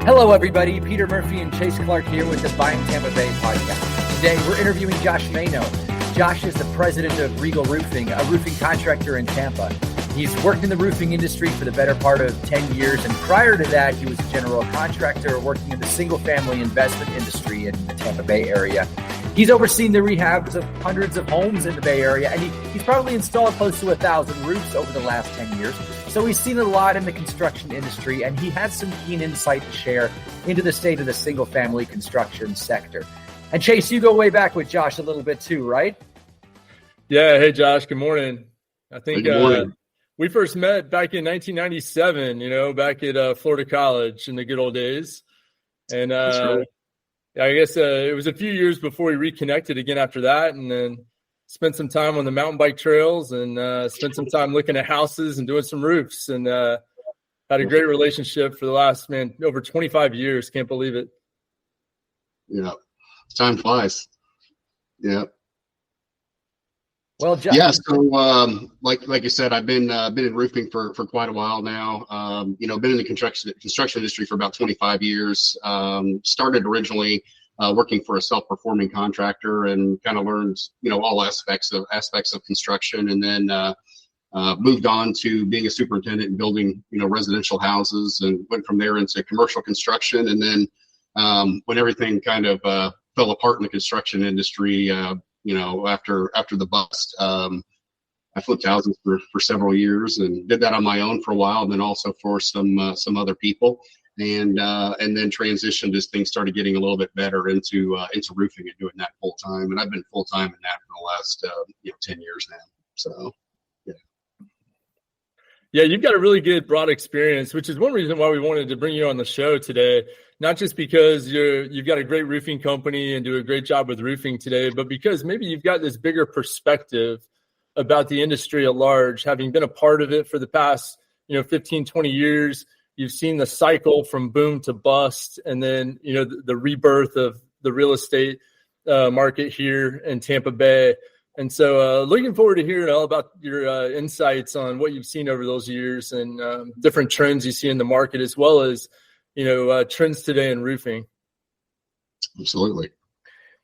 Hello, everybody. Peter Murphy and Chase Clark here with the Buying Tampa Bay podcast. Today, we're interviewing Josh Mayo. Josh is the president of Regal Roofing, a roofing contractor in Tampa. He's worked in the roofing industry for the better part of 10 years, and prior to that, he was a general contractor working in the single-family investment industry in the Tampa Bay area. He's overseen the rehabs of hundreds of homes in the Bay Area, and he's probably installed close to 1,000 roofs over the last 10 years. So he's seen a lot in the construction industry, and he has some keen insight to share into the state of the single-family construction sector. And Chase, you go way back with Josh a little bit too, right? Yeah. Hey, Josh. Good morning. I think Good morning. We first met back in 1997, back at Florida College in the good old days. And Right. I guess it was a few years before we reconnected again after that, and then spent some time on the mountain bike trails and spent some time looking at houses and doing some roofs, and had a great relationship for the last, over 25 years. Can't believe it. Yeah. Time flies. Yeah. Well, Josh. Yeah. So, like you said, I've been in roofing for quite a while now. Been in the construction industry for about 25 years. Started originally working for a self-performing contractor and kind of learned, all aspects of construction, and then moved on to being a superintendent and building, residential houses, and went from there into commercial construction. And then when everything kind of fell apart in the construction industry, after the bust, I flipped houses for several years and did that on my own for a while, and then also for some other people, and then transitioned as things started getting a little bit better into roofing and doing that full time. And I've been full time in that for the last 10 years now. So yeah. Yeah, you've got a really good broad experience, which is one reason why we wanted to bring you on the show today. Not just because you've got a great roofing company and do a great job with roofing today, but because maybe you've got this bigger perspective about the industry at large, having been a part of it for the past 15, 20 years. You've seen the cycle from boom to bust, and then the rebirth of the real estate market here in Tampa Bay. And so looking forward to hearing all about your insights on what you've seen over those years and different trends you see in the market, as well as trends today in roofing. Absolutely.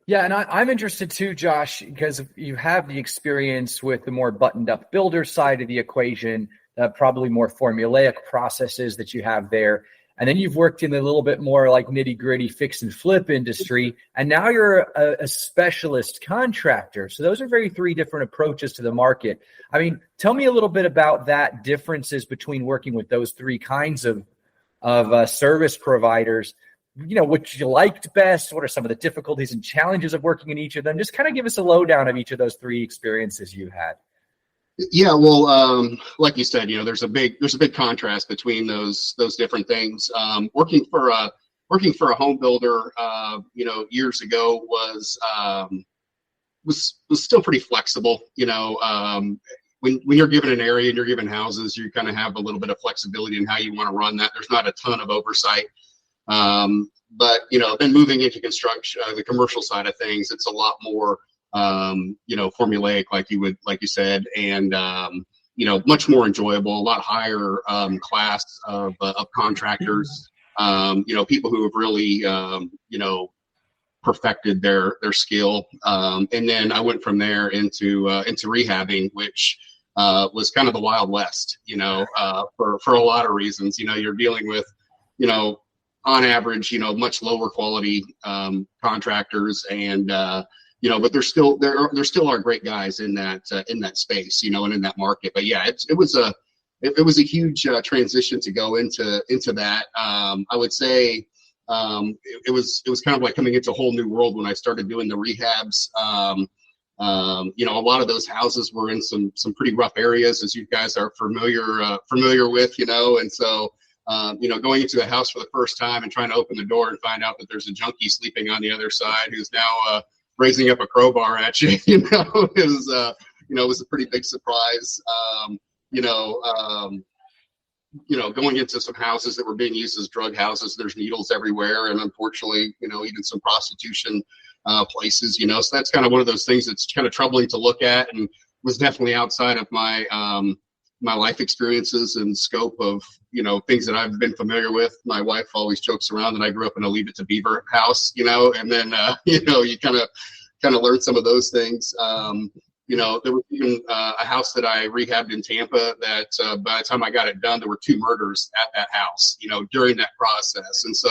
Yeah, and I'm interested too, Josh, because you have the experience with the more buttoned up builder side of the equation, probably more formulaic processes that you have there. And then you've worked in a little bit more like nitty gritty fix and flip industry. And now you're a specialist contractor. So those are three different approaches to the market. I mean, tell me a little bit about that differences between working with those three kinds of service providers. What you liked best? What are some of the difficulties and challenges of working in each of them? Just kind of give us a lowdown of each of those three experiences you had. Yeah, well, like you said, there's a big contrast between those different things. Working for a home builder, years ago was still pretty flexible. When you're given an area and you're given houses, you kind of have a little bit of flexibility in how you want to run that. There's not a ton of oversight. But then moving into construction, the commercial side of things, it's a lot more formulaic, like you said, and much more enjoyable, a lot higher class of contractors, people who have really perfected their skill. And then I went from there into rehabbing, which was kind of the Wild West, for a lot of reasons. You're dealing with, on average, much lower quality contractors, and but there still are great guys in that space, and in that market. But yeah, it was a huge transition to go into that. I would say it was kind of like coming into a whole new world when I started doing the rehabs. A lot of those houses were in some pretty rough areas, as you guys are familiar with, and so. Going into the house for the first time and trying to open the door and find out that there's a junkie sleeping on the other side who's now raising up a crowbar at you, it was a pretty big surprise. Going into some houses that were being used as drug houses, there's needles everywhere. And unfortunately, even some prostitution places, so that's kind of one of those things that's kind of troubling to look at, and was definitely outside of my my life experiences and scope of, things that I've been familiar with. My wife always jokes around that I grew up in a Leave It to Beaver house, and then, you kind of learn some of those things. There was even a house that I rehabbed in Tampa that by the time I got it done, there were 2 murders at that house, during that process. And so,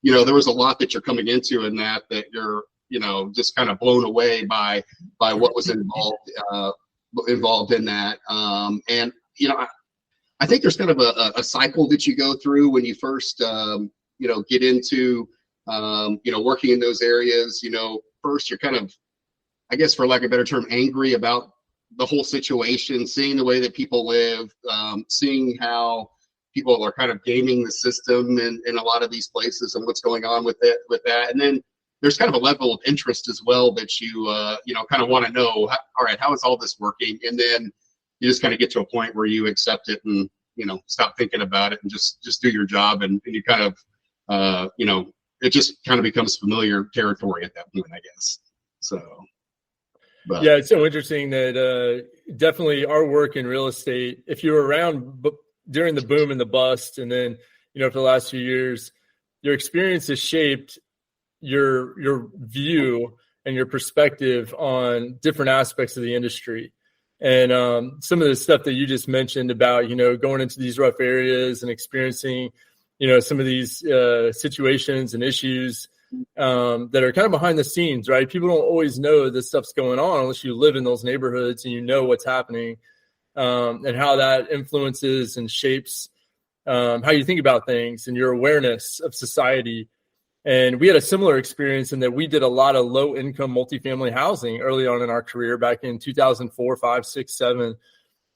there was a lot that you're coming into in that you're, just kind of blown away by what was involved in that. And, I think there's kind of a cycle that you go through when you first, get into, working in those areas. First you're kind of, I guess, for lack of a better term, angry about the whole situation, seeing the way that people live, seeing how people are kind of gaming the system in a lot of these places and what's going on with that. And then there's kind of a level of interest as well that you, kind of want to know, all right, how is all this working? And then you just kind of get to a point where you accept it and, stop thinking about it and just do your job. And you kind of, it just kind of becomes familiar territory at that point, I guess. So. But. Yeah, it's so interesting that definitely our work in real estate, if you were around during the boom and the bust, and then, for the last few years, your experience has shaped your view and your perspective on different aspects of the industry. And some of the stuff that you just mentioned about, going into these rough areas and experiencing, some of these situations and issues that are kind of behind the scenes, right? People don't always know this stuff's going on unless you live in those neighborhoods and you know what's happening, and how that influences and shapes how you think about things and your awareness of society. And we had a similar experience in that we did a lot of low income multifamily housing early on in our career back in 2004, 5, 6, 7,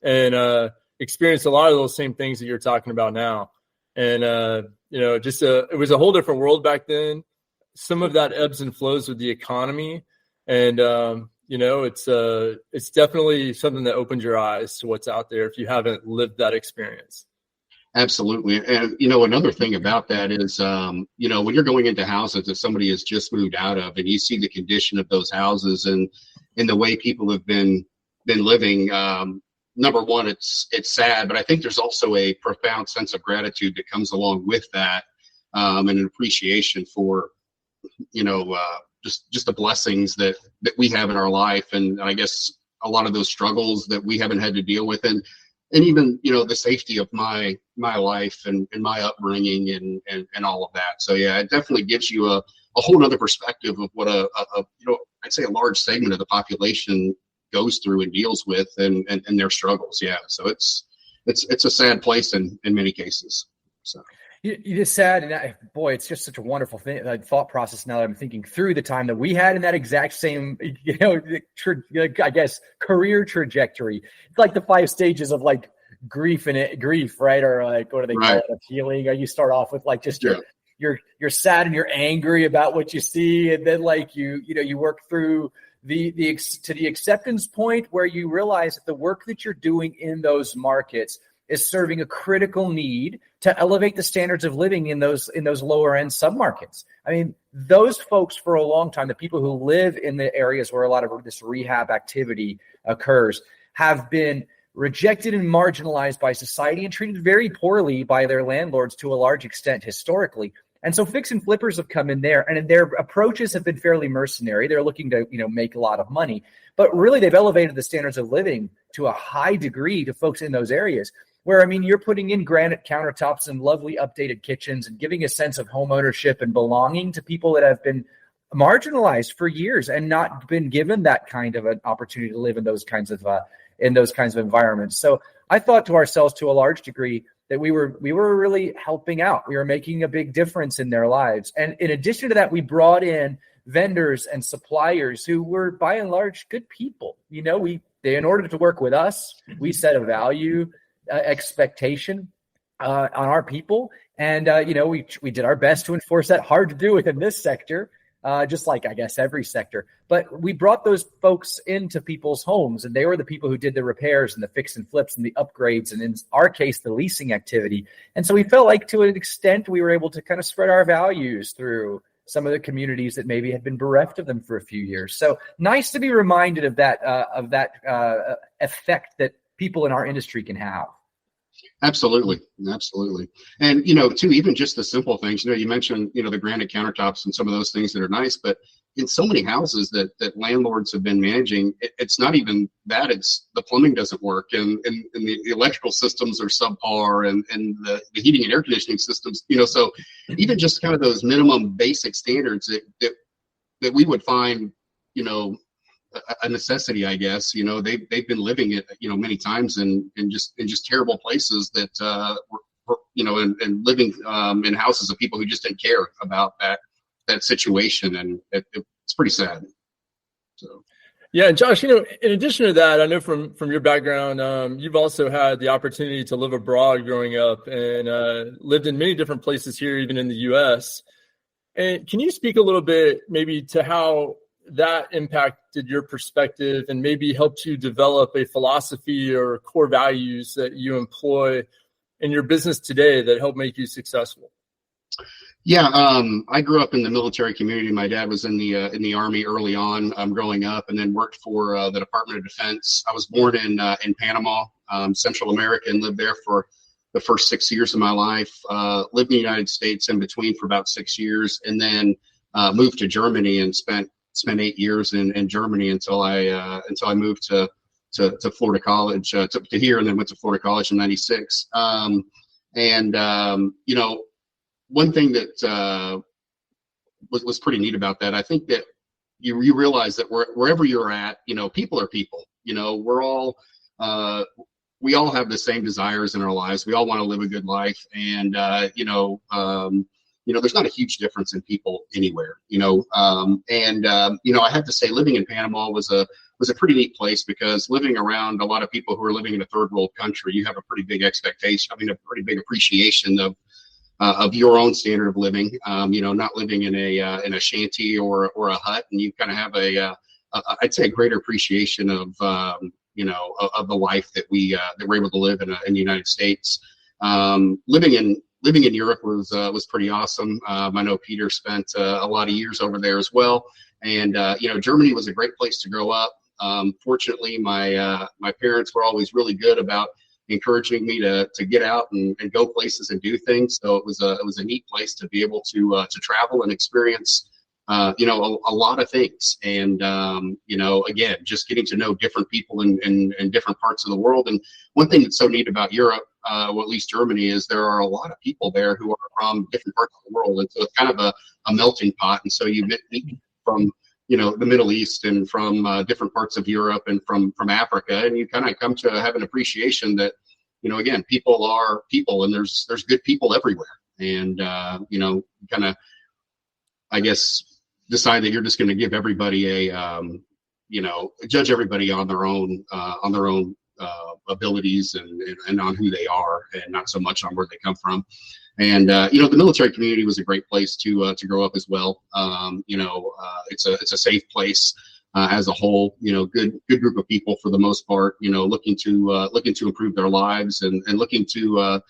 and experienced a lot of those same things that you're talking about now. And, it was a whole different world back then. Some of that ebbs and flows with the economy. And, it's definitely something that opens your eyes to what's out there if you haven't lived that experience. Absolutely. And, another thing about that is, when you're going into houses that somebody has just moved out of and you see the condition of those houses and the way people have been living, number one, it's sad, but I think there's also a profound sense of gratitude that comes along with that, and an appreciation for, just the blessings that we have in our life. And I guess a lot of those struggles that we haven't had to deal with, and even, the safety of my life and my upbringing and all of that. So yeah, it definitely gives you a whole nother perspective of what I'd say a large segment of the population goes through and deals with and their struggles. Yeah. So it's a sad place in many cases. So. You just said, and boy, it's just such a wonderful thought process now that I'm thinking through the time that we had in that exact same, I guess, career trajectory. It's like the 5 stages of like grief, right? Or like, what do they call it? Of healing. Or you start off with like just you're sad and you're angry about what you see, and then like you work through the acceptance point where you realize that the work that you're doing in those markets is serving a critical need to elevate the standards of living in those lower end submarkets. I mean, those folks for a long time, the people who live in the areas where a lot of this rehab activity occurs, have been rejected and marginalized by society and treated very poorly by their landlords to a large extent historically. And so fix and flippers have come in there, and their approaches have been fairly mercenary. They're looking to, make a lot of money, but really they've elevated the standards of living to a high degree to folks in those areas where, I mean, you're putting in granite countertops and lovely updated kitchens and giving a sense of home ownership and belonging to people that have been marginalized for years and not been given that kind of an opportunity to live in those kinds of environments. So I thought to ourselves, to a large degree, that we were really helping out. We were making a big difference in their lives. And in addition to that, we brought in vendors and suppliers who were by and large good people. In order to work with us, we set a value expectation on our people. And, we did our best to enforce that. Hard to do within this sector, just like, I guess, every sector. But we brought those folks into people's homes, and they were the people who did the repairs and the fix and flips and the upgrades, and in our case, the leasing activity. And so we felt like, to an extent, we were able to kind of spread our values through some of the communities that maybe had been bereft of them for a few years. So nice to be reminded of that effect that people in our industry can have. Absolutely. And, too, even just the simple things, you mentioned, the granite countertops and some of those things that are nice, but in so many houses that landlords have been managing, it's not even that, it's the plumbing doesn't work and the electrical systems are subpar and the heating and air conditioning systems, so even just kind of those minimum basic standards that we would find, a necessity, I guess. They've been living it, many times in just terrible places that were, and living in houses of people who just didn't care about that situation, and it's pretty sad. So. Yeah, and Josh, in addition to that, I know from your background, you've also had the opportunity to live abroad growing up and lived in many different places here, even in the U.S. And can you speak a little bit maybe to how that impacted your perspective and maybe helped you develop a philosophy or core values that you employ in your business today that help make you successful? Yeah, I grew up in the military community. My dad was in the Army early on, growing up, and then worked for the Department of Defense. I was born in Panama, Central America, and lived there for the first 6 years of my life. Lived in the United States in between for about 6 years, and then moved to Germany and spent 8 years in Germany until I moved to Florida College, to here, and then went to Florida College in '96. One thing that was pretty neat about that, I think that you realize that wherever you're at, people are people. We're all we all have the same desires in our lives. We all want to live a good life, and there's not a huge difference in people anywhere. I have to say, living in Panama was a pretty neat place, because living around a lot of people who are living in a third world country, you have a pretty big expectation. A pretty big appreciation of your own standard of living. Not living in a shanty or a hut, and you kind of have I'd say a greater appreciation of of the life that we're able to live in the United States. Living in Europe was pretty awesome. I know Peter spent a lot of years over there as well, and Germany was a great place to grow up. Fortunately, my parents were always really good about encouraging me to get out and go places and do things. So it was a neat place to be able to travel and experience a lot of things, and again, just getting to know different people in different parts of the world. And one thing that's so neat about Europe, well, at least Germany, is there are a lot of people there who are from different parts of the world, and so it's kind of a melting pot. And so you meet from the Middle East and from different parts of Europe and from Africa, and you kind of come to have an appreciation that again, people are people, and there's good people everywhere. And kind of, I guess, decide that you're just going to give everybody judge everybody on their own abilities and on who they are, and not so much on where they come from. And the military community was a great place to grow up as well. It's a safe place as a whole. Good group of people for the most part. Looking to improve their lives and looking to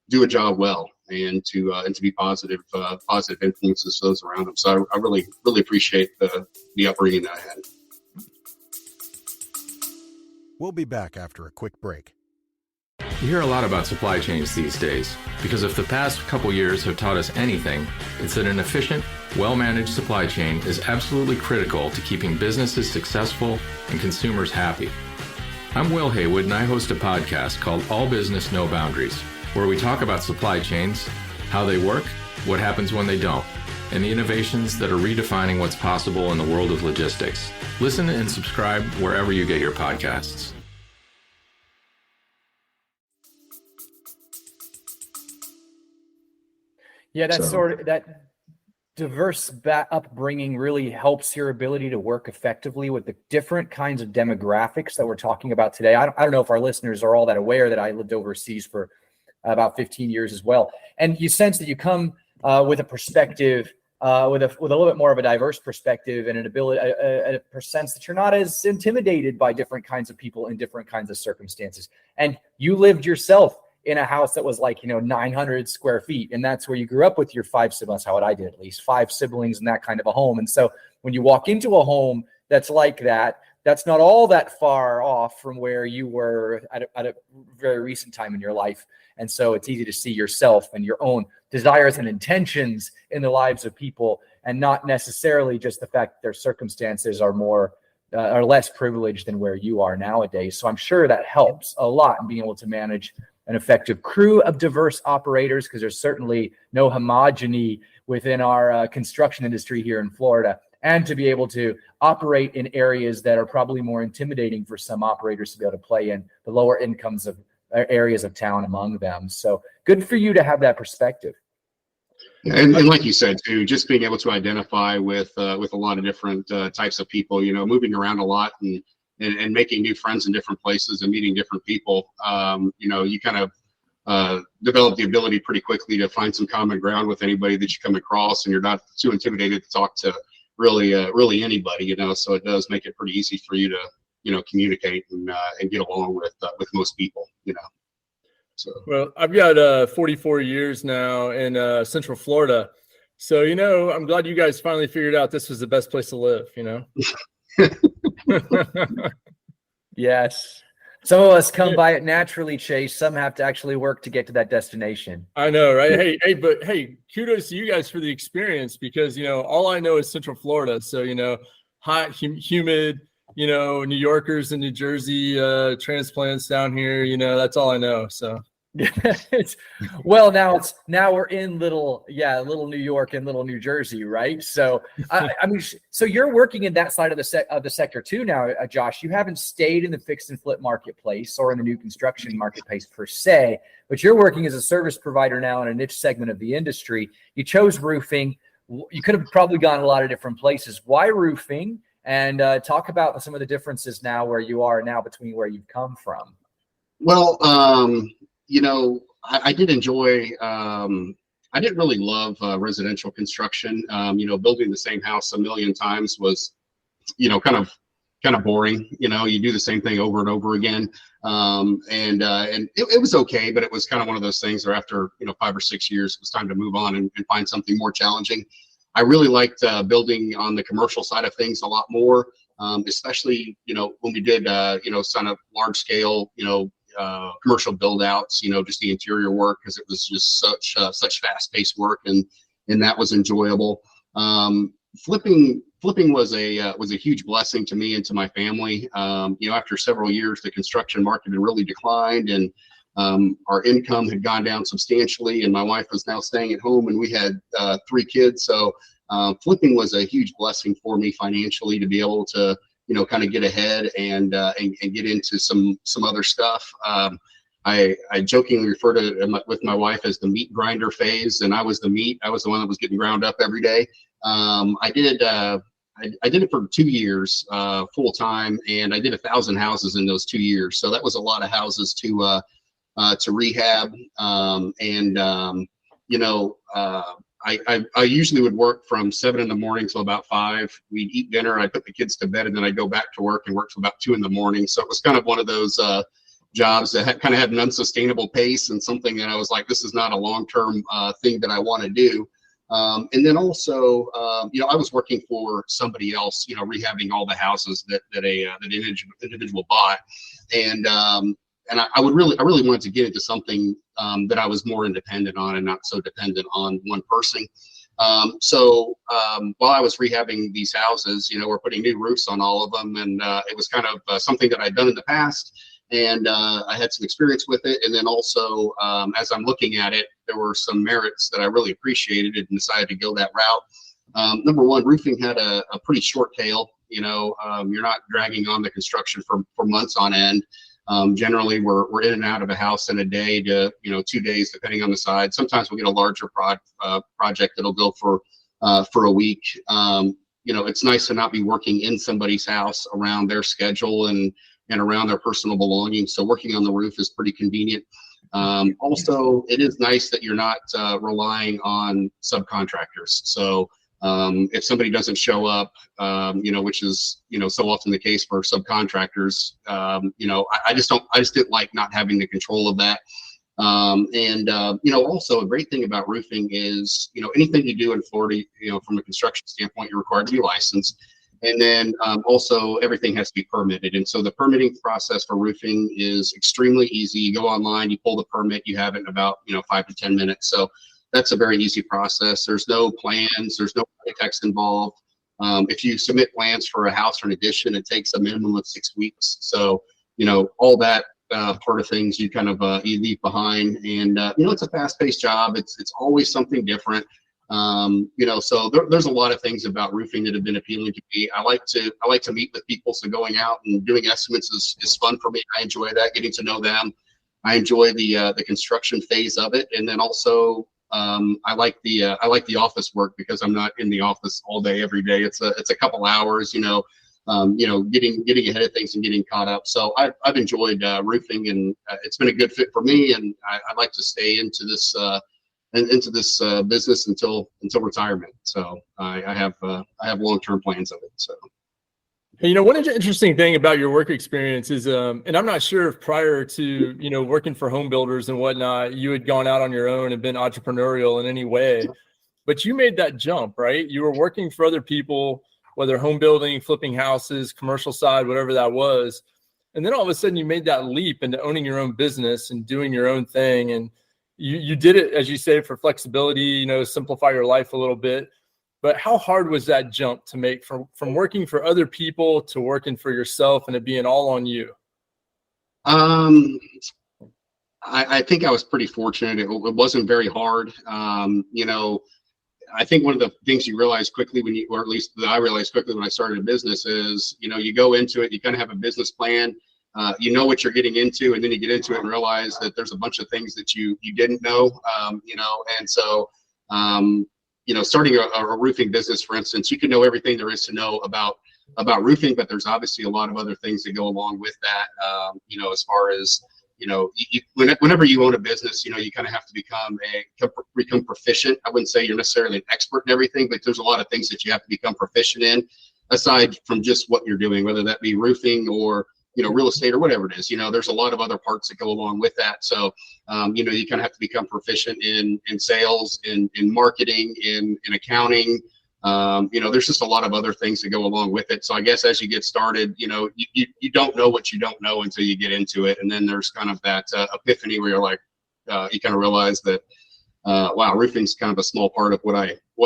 do a job well, and to be positive influences to those around them. So I really appreciate the upbringing that I had. We'll be back after a quick break. You hear a lot about supply chains these days, because if the past couple years have taught us anything, it's that an efficient, well-managed supply chain is absolutely critical to keeping businesses successful and consumers happy. I'm Will Haywood, and I host a podcast called All Business, No Boundaries, where we talk about supply chains, how they work, what happens when they don't, and the innovations that are redefining what's possible in the world of logistics. Listen and subscribe wherever you get your podcasts. Yeah, that diverse upbringing really helps your ability to work effectively with the different kinds of demographics that we're talking about today. I don't know if our listeners are all that aware that I lived overseas for about 15 years as well. And you sense that you come with a perspective, with a little bit more of a diverse perspective, and an ability, a sense that you're not as intimidated by different kinds of people in different kinds of circumstances. And you lived yourself in a house that was 900 square feet. And that's where you grew up with your 5 siblings. How I did, at least 5 siblings in that kind of a home. And so when you walk into a home that's like that, that's not all that far off from where you were at a very recent time in your life. And so it's easy to see yourself and your own desires and intentions in the lives of people, and not necessarily just the fact that their circumstances are more or less privileged than where you are nowadays. So I'm sure that helps a lot in being able to manage an effective crew of diverse operators, because there's certainly no homogeny within our construction industry here in Florida, and to be able to operate in areas that are probably more intimidating for some operators to be able to play in, the lower incomes of areas of town among them. So good for you to have that perspective. And like you said too, just being able to identify with a lot of different types of people, moving around a lot and making new friends in different places and meeting different people. You kind of develop the ability pretty quickly to find some common ground with anybody that you come across, and you're not too intimidated to talk to really anybody, so it does make it pretty easy for you to communicate and get along with most people. So well, I've got 44 years now in Central Florida, so I'm glad you guys finally figured out this was the best place to live. Yes. Some of us come by it naturally, Chase. Some have to actually work to get to that destination. I know, right? But kudos to you guys for the experience, because, all I know is Central Florida. So, hot, humid, New Yorkers and New Jersey transplants down here, that's all I know. So. Well, now we're in little New York and little New Jersey, right? So so you're working in that side of the sector too now, Josh. You haven't stayed in the fix and flip marketplace or in the new construction marketplace per se, but you're working as a service provider now in a niche segment of the industry. You chose roofing. You could have probably gone a lot of different places. Why roofing? And talk about some of the differences now where you are now between where you've come from. Well, I did enjoy, I didn't really love residential construction. Building the same house a million times was, kind of boring. You do the same thing over and over again. And it was okay, but it was kind of one of those things where after, 5 or 6 years, it was time to move on and find something more challenging. I really liked building on the commercial side of things a lot more, especially, when we did, kind of large scale, commercial build outs, just the interior work, because it was just such fast paced work, and that was enjoyable. Flipping was a huge blessing to me and to my family. After several years, the construction market had really declined, and our income had gone down substantially, and my wife was now staying at home, and we had 3 kids. So flipping was a huge blessing for me financially, to be able to kind of get ahead and get into some other stuff. I jokingly refer to it with my wife as the meat grinder phase, and I was the meat. I was the one that was getting ground up every day. I did it for 2 years full time, and I did 1,000 houses in those 2 years. So that was a lot of houses to rehab. I usually would work from 7 in the morning till about 5. We'd eat dinner. I'd put the kids to bed, and then I'd go back to work and work till about 2 in the morning. So it was kind of one of those jobs that kind of had an unsustainable pace, and something that I was like, this is not a long-term thing that I want to do. And then also, I was working for somebody else, rehabbing all the houses that an individual bought. And I really wanted to get into something that I was more independent on and not so dependent on one person. So while I was rehabbing these houses, we're putting new roofs on all of them, and it was kind of something that I'd done in the past, and I had some experience with it. And then also, as I'm looking at it, there were some merits that I really appreciated and decided to go that route. Number one, roofing had a pretty short tail. You're not dragging on the construction for months on end. Generally, we're in and out of a house in a day to 2 days, depending on the side. Sometimes we'll get a larger project that'll go for a week. It's nice to not be working in somebody's house around their schedule and around their personal belongings. So working on the roof is pretty convenient. Also, it is nice that you're not relying on subcontractors. So if somebody doesn't show up, which is, so often the case for subcontractors, I just didn't like not having the control of that. Also a great thing about roofing is, anything you do in Florida, from a construction standpoint, you're required to be licensed. And then also everything has to be permitted. And so the permitting process for roofing is extremely easy. You go online, you pull the permit, you have it in about 5 to 10 minutes. So that's a very easy process. There's no plans, there's no architects involved. If you submit plans for a house or an addition, it takes a minimum of 6 weeks. So all that part of things you kind of you leave behind. And it's a fast-paced job. It's always something different. So there's a lot of things about roofing that have been appealing to me. I like to meet with people. So going out and doing estimates is fun for me. I enjoy that, getting to know them. I enjoy the construction phase of it. And then also, I like the office work because I'm not in the office all day, every day. It's a couple hours, getting ahead of things and getting caught up. So I've enjoyed roofing, and it's been a good fit for me. And I'd like to stay into this business until retirement. So I have long-term plans of it. So. One interesting thing about your work experience is, and I'm not sure if prior to, working for home builders and whatnot, you had gone out on your own and been entrepreneurial in any way, but you made that jump, right? You were working for other people, whether home building, flipping houses, commercial side, whatever that was. And then all of a sudden you made that leap into owning your own business and doing your own thing. And you did it, as you say, for flexibility, simplify your life a little bit. But how hard was that jump to make from working for other people to working for yourself and it being all on you? I think I was pretty fortunate. It wasn't very hard. I think one of the things you realize quickly or at least that I realized quickly when I started a business is, you go into it, you kind of have a business plan, you know what you're getting into, and then you get into it and realize that there's a bunch of things that you didn't know, and so, starting a roofing business, for instance, you can know everything there is to know about roofing, but there's obviously a lot of other things that go along with that. As far as, whenever you own a business, you kind of have to become proficient. I wouldn't say you're necessarily an expert in everything, but there's a lot of things that you have to become proficient in, aside from just what you're doing, whether that be roofing or real estate or whatever it is. There's a lot of other parts that go along with that. So, you kind of have to become proficient in sales, in marketing, in accounting. There's just a lot of other things that go along with it. So I guess as you get started, you don't know what you don't know until you get into it. And then there's kind of that epiphany where you're like, you kind of realize that, wow, roofing's kind of a small part of what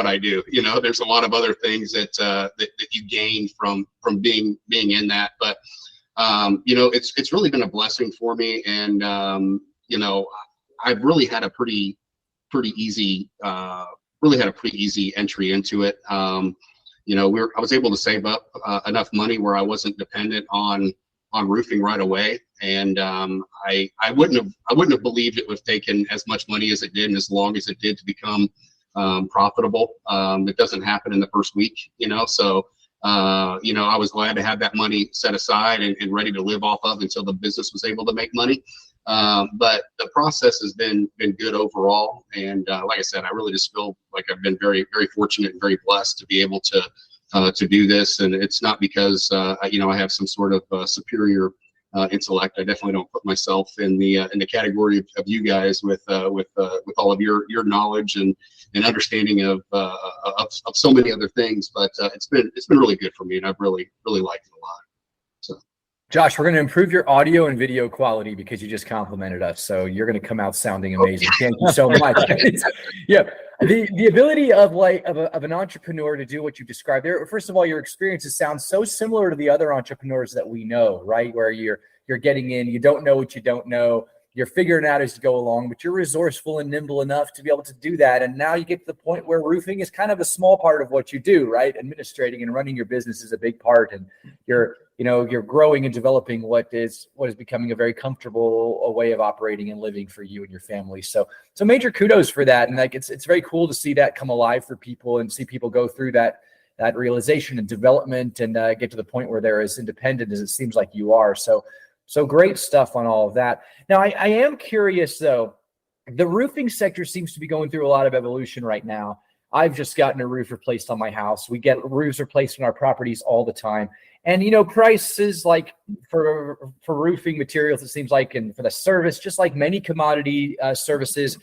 I do. There's a lot of other things that you gain from being in that. But it's really been a blessing for me. And, I've really had a pretty easy entry into it. I was able to save up enough money where I wasn't dependent on roofing right away. And I wouldn't have believed it would have taken as much money as it did and as long as it did to become profitable. It doesn't happen in the first week, so I was glad to have that money set aside and ready to live off of until the business was able to make money. But the process has been good overall. And like I said, I really just feel like I've been very, very fortunate and very blessed to be able to do this. And it's not because, I have some sort of superior intellect. I definitely don't put myself in the category of you guys with all of your knowledge and understanding of so many other things. But it's been really good for me, and I've really liked it a lot. So, Josh, we're going to improve your audio and video quality because you just complimented us. So you're going to come out sounding amazing. Thank you so much. Yeah. The ability of an entrepreneur to do what you described there. First of all, your experiences sound so similar to the other entrepreneurs that we know, right? Where you're getting in, you don't know what you don't know. You're figuring out as you go along, but you're resourceful and nimble enough to be able to do that. And now you get to the point where roofing is kind of a small part of what you do, right? Administrating and running your business is a big part, and you're growing and developing what is becoming a very comfortable way of operating and living for you and your family. So major kudos for that. And it's very cool to see that come alive for people and see people go through that realization and development and get to the point where they're as independent as it seems like you are. So great stuff on all of that. Now, I am curious, though. The roofing sector seems to be going through a lot of evolution right now. I've just gotten a roof replaced on my house. We get roofs replaced on our properties all the time. And, prices like for roofing materials, it seems like, and for the service, just like many commodity services,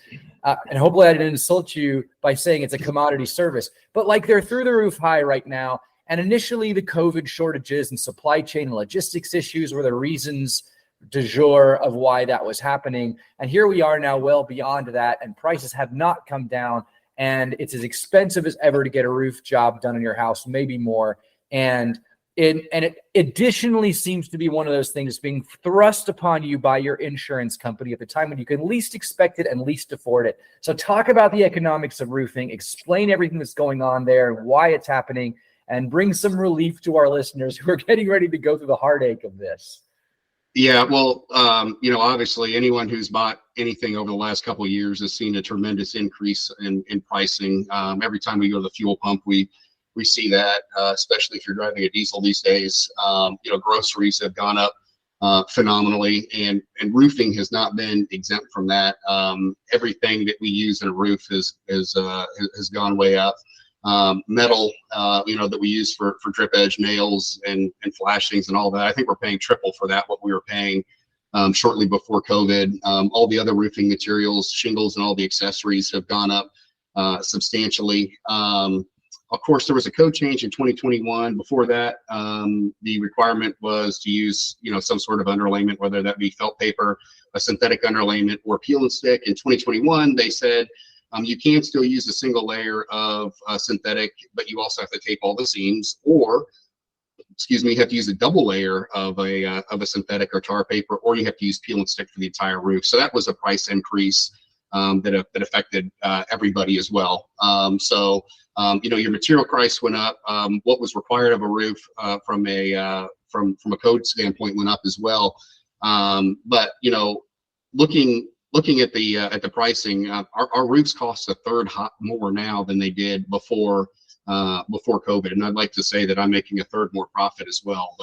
and hopefully I didn't insult you by saying it's a commodity service, but like they're through the roof high right now. And initially, the COVID shortages and supply chain and logistics issues were the reasons du jour of why that was happening. And here we are now well beyond that, and prices have not come down. And it's as expensive as ever to get a roof job done in your house, maybe more. And it additionally seems to be one of those things being thrust upon you by your insurance company at the time when you can least expect it and least afford it. So talk about the economics of roofing, explain everything that's going on there, why it's happening, and bring some relief to our listeners who are getting ready to go through the heartache of this. Yeah, well, obviously anyone who's bought anything over the last couple of years has seen a tremendous increase in pricing. Every time we go to the fuel pump, we see that, especially if you're driving a diesel these days. Groceries have gone up phenomenally, and roofing has not been exempt from that. Everything that we use in a roof has gone way up. Metal, that we use for drip edge nails and flashings and all that. I think we're paying triple for that, what we were paying shortly before COVID. All the other roofing materials, shingles and all the accessories have gone up substantially. Of course, there was a code change in 2021. Before that, the requirement was to use, some sort of underlayment, whether that be felt paper, a synthetic underlayment, or peel and stick. In 2021, they said you can still use a single layer of synthetic, but you also have to tape all the seams, or, you have to use a double layer of a synthetic or tar paper, or you have to use peel and stick for the entire roof. So that was a price increase that affected everybody as well. Your material price went up. What was required of a roof from a code standpoint went up as well. But looking at the pricing, our roofs cost a third more now than they did before COVID. And I'd like to say that I'm making a third more profit as well.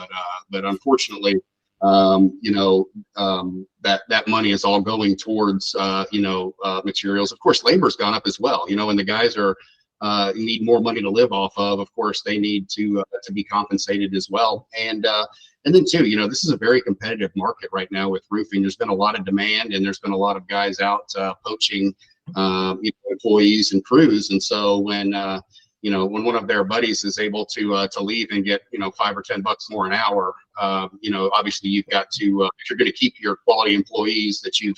But unfortunately, that money is all going towards materials. Of course, labor's gone up as well. And the guys need more money to live off of course, they need to be compensated as well. And then too, this is a very competitive market right now with roofing. There's been a lot of demand, and there's been a lot of guys out poaching employees and crews. And so when one of their buddies is able to leave and get $5 or $10 more an hour, obviously you've got to, if you're going to keep your quality employees that you've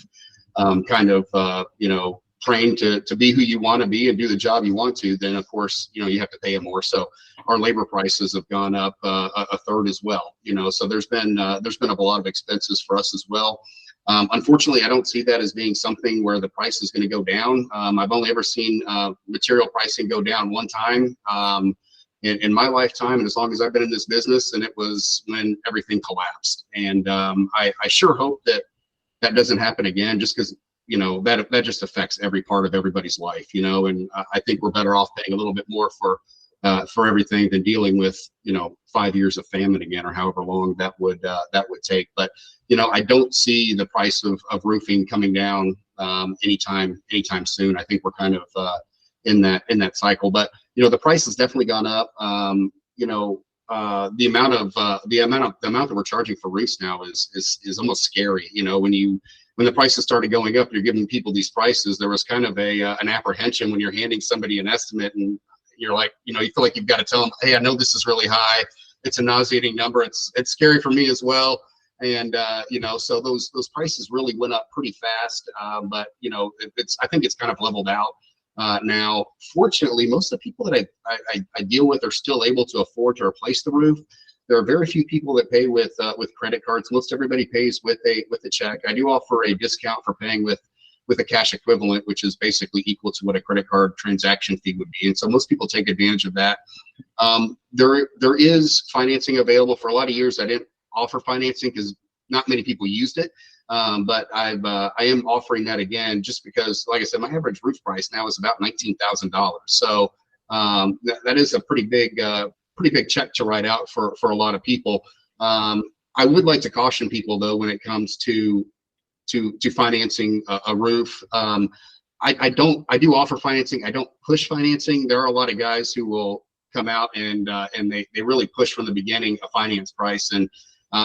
trained to be who you want to be and do the job you want to, then of course you have to pay them more. So our labor prices have gone up a third as well. So there's been a lot of expenses for us as well. Unfortunately, I don't see that as being something where the price is going to go down. I've only ever seen material pricing go down one time in my lifetime, and as long as I've been in this business, and it was when everything collapsed. And I sure hope that doesn't happen again, just because that just affects every part of everybody's life, and I think we're better off paying a little bit more for everything than dealing with 5 years of famine again, or however long that would take. But I don't see the price of roofing coming down anytime soon. I think we're kind of in that cycle. But the price has definitely gone up. The amount that we're charging for roofs now is almost scary. When the prices started going up, you're giving people these prices. There was kind of an apprehension when you're handing somebody an estimate, and you're like, you feel like you've got to tell them, hey, I know this is really high. It's a nauseating number. It's scary for me as well. And so those prices really went up pretty fast. But I think it's kind of leveled out now. Fortunately, most of the people that I deal with are still able to afford to replace the roof. There are very few people that pay with credit cards. Most everybody pays with a check. I do offer a discount for paying with a cash equivalent, which is basically equal to what a credit card transaction fee would be. And so most people take advantage of that. There is financing available. For a lot of years, I didn't offer financing because not many people used it. But I am offering that again, just because, like I said, my average roof price now is about $19,000. So that is a pretty big check to write out for a lot of people. I would like to caution people, though, when it comes to financing a roof. I do offer financing. I don't push financing. There are a lot of guys who will come out and they really push from the beginning a finance price. And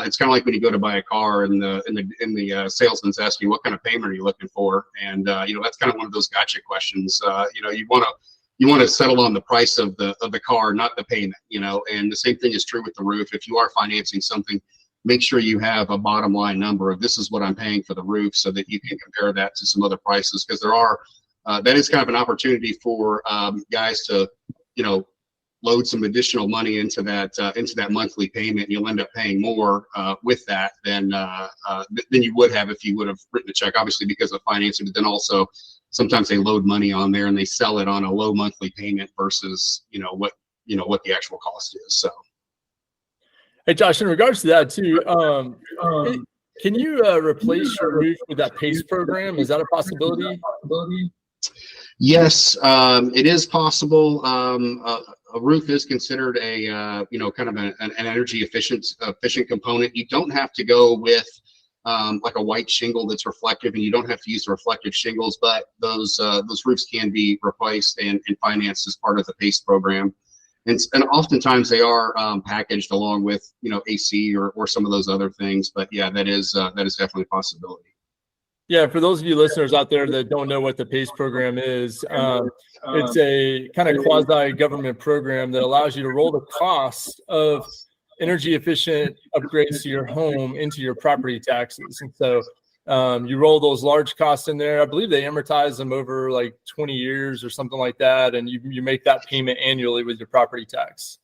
it's kind of like when you go to buy a car and the salesman's asking you, what kind of payment are you looking for? And that's kind of one of those gotcha questions. You you want to settle on the price of the car, not the payment, and the same thing is true with the roof. If you are financing something, make sure you have a bottom line number of this is what I'm paying for the roof so that you can compare that to some other prices, because that is kind of an opportunity for guys to, load some additional money into that monthly payment, and you'll end up paying more with that than you would have if you would have written a check, obviously because of financing, but then also sometimes they load money on there and they sell it on a low monthly payment versus, what the actual cost is. So. Hey, Josh, in regards to that too, can you replace your roof with that PACE program? Is that a possibility? Yes, it is possible. A roof is considered a kind of an energy efficient component. You don't have to go with like a white shingle that's reflective, and you don't have to use the reflective shingles, but those roofs can be replaced and financed as part of the PACE program. And oftentimes they are packaged along with AC or some of those other things. But yeah, that is definitely a possibility. Yeah, for those of you listeners out there that don't know what the PACE program is, it's a kind of quasi-government program that allows you to roll the cost of energy efficient upgrades to your home into your property taxes. And so you roll those large costs in there. I believe they amortize them over like 20 years or something like that, and you make that payment annually with your property tax.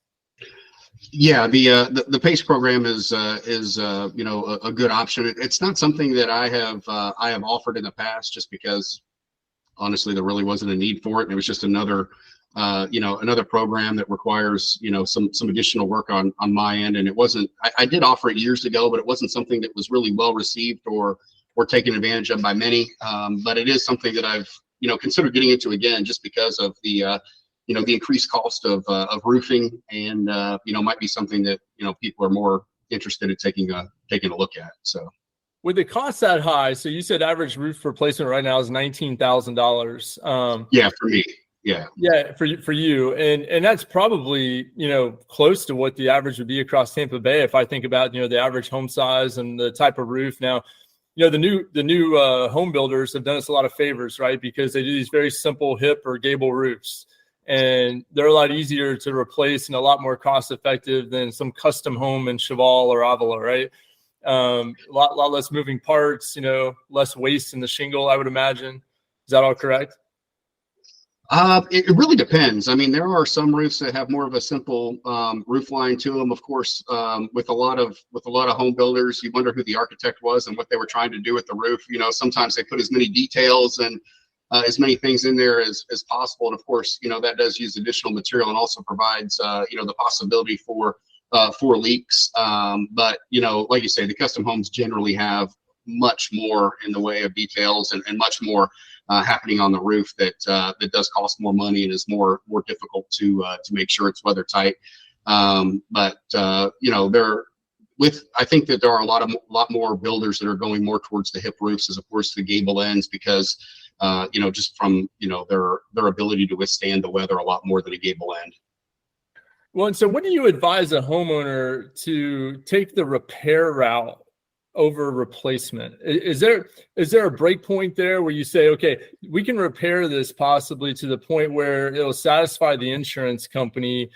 Yeah, the PACE program is a good option. It's not something that I have offered in the past, just because honestly there really wasn't a need for it, and it was just another program that requires some additional work on my end. And it wasn't. I did offer it years ago, but it wasn't something that was really well received or taken advantage of by many. But it is something that I've considered getting into again, just because of the increased cost of roofing, and might be something that people are more interested in taking a look at. So, with the cost that high, so you said average roof replacement right now is $19,000. Yeah, for me. Yeah. Yeah, for you, and that's probably close to what the average would be across Tampa Bay. If I think about the average home size and the type of roof. Now, the new home builders have done us a lot of favors, right? Because they do these very simple hip or gable roofs, and they're a lot easier to replace and a lot more cost effective than some custom home in Cheval or Avila, right? A lot less moving parts, less waste in the shingle, I would imagine. Is that all correct? It really depends. I mean, there are some roofs that have more of a simple roof line to them. Of course, with a lot of home builders, you wonder who the architect was and what they were trying to do with the roof. Sometimes they put as many details and as many things in there as possible. And of course, that does use additional material and also provides the possibility for leaks. But like you say, the custom homes generally have much more in the way of details and much more happening on the roof that does cost more money and is more difficult to make sure it's weather tight. But I think that there are a lot more builders that are going more towards the hip roofs as opposed to the gable ends, because just from their ability to withstand the weather a lot more than a gable end. Well, and so when do you advise a homeowner to take the repair route over replacement? Is there a break point there where you say, okay, we can repair this possibly to the point where it'll satisfy the insurance company,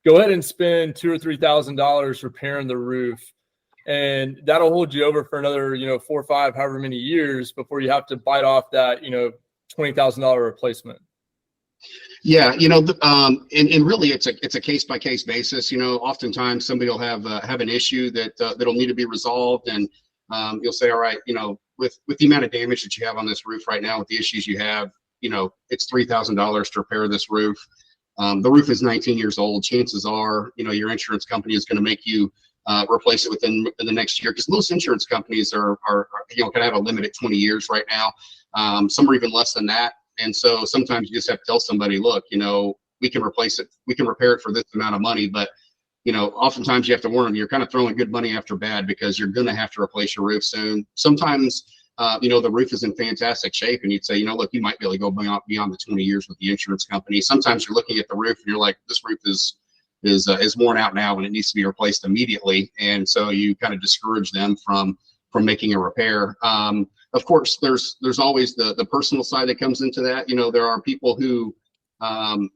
go ahead and spend $2,000 or $3,000 repairing the roof, and that'll hold you over for another 4 or 5, however many years before you have to bite off that $20,000 replacement? Yeah, and really it's a case by case basis. Oftentimes somebody will have an issue that'll need to be resolved, and you'll say, all right, with the amount of damage that you have on this roof right now, with the issues you have, it's $3,000 to repair this roof. The roof is 19 years old. Chances are, your insurance company is going to make you replace it within the next year, because most insurance companies are can have a limit at 20 years right now. Some are even less than that. And so sometimes you just have to tell somebody, look, we can replace it. We can repair it for this amount of money. But, oftentimes you have to warn them, you're kind of throwing good money after bad, because you're going to have to replace your roof soon. Sometimes, the roof is in fantastic shape, and you'd say, look, you might be able to go beyond the 20 years with the insurance company. Sometimes you're looking at the roof and you're like, this roof is worn out now and it needs to be replaced immediately. And so you kind of discourage them from making a repair. Of course, there's always the personal side that comes into that. There are people who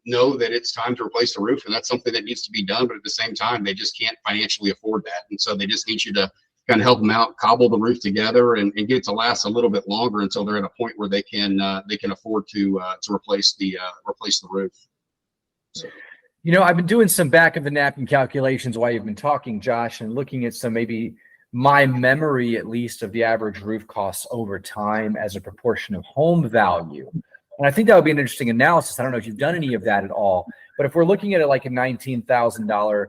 know that it's time to replace the roof, and that's something that needs to be done. But at the same time, they just can't financially afford that, and so they just need you to kind of help them out, cobble the roof together, and get it to last a little bit longer until they're at a point where they can afford to replace the roof. So. You know, I've been doing some back of the napkin calculations while you've been talking, Josh, and looking at some, maybe my memory at least, of the average roof costs over time as a proportion of home value. And I think that would be an interesting analysis. I don't know if you've done any of that at all, but if we're looking at it like a $19,000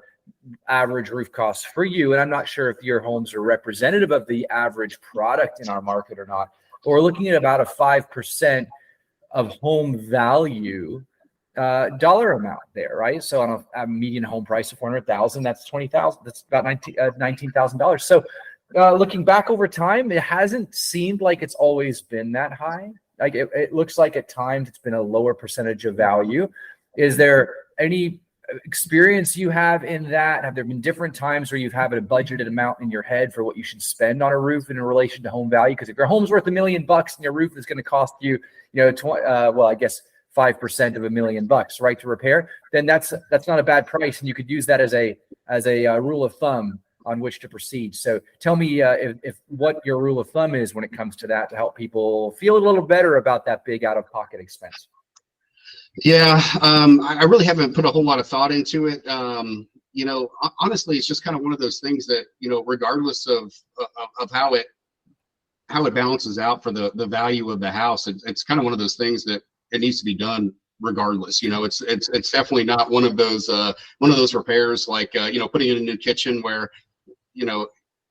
average roof cost for you, and I'm not sure if your homes are representative of the average product in our market or not, but we're looking at about a 5% of home value dollar amount there, right? So on a median home price of $400,000, that's $20,000. That's about $19,000. So looking back over time, it hasn't seemed like it's always been that high. Like it looks like at times it's been a lower percentage of value. Is there any experience you have in that? Have there been different times where you've had a budgeted amount in your head for what you should spend on a roof in relation to home value? Because if your home's worth $1 million and your roof is going to cost you, I guess 5% of $1 million, right, to repair, then that's not a bad price, and you could use that as a rule of thumb on which to proceed. So tell me if what your rule of thumb is when it comes to that, to help people feel a little better about that big out-of-pocket expense. Yeah, I really haven't put a whole lot of thought into it. Honestly, it's just kind of one of those things that, regardless of how it balances out for the value of the house, it's kind of one of those things that it needs to be done regardless. It's definitely not one of those repairs like putting in a new kitchen where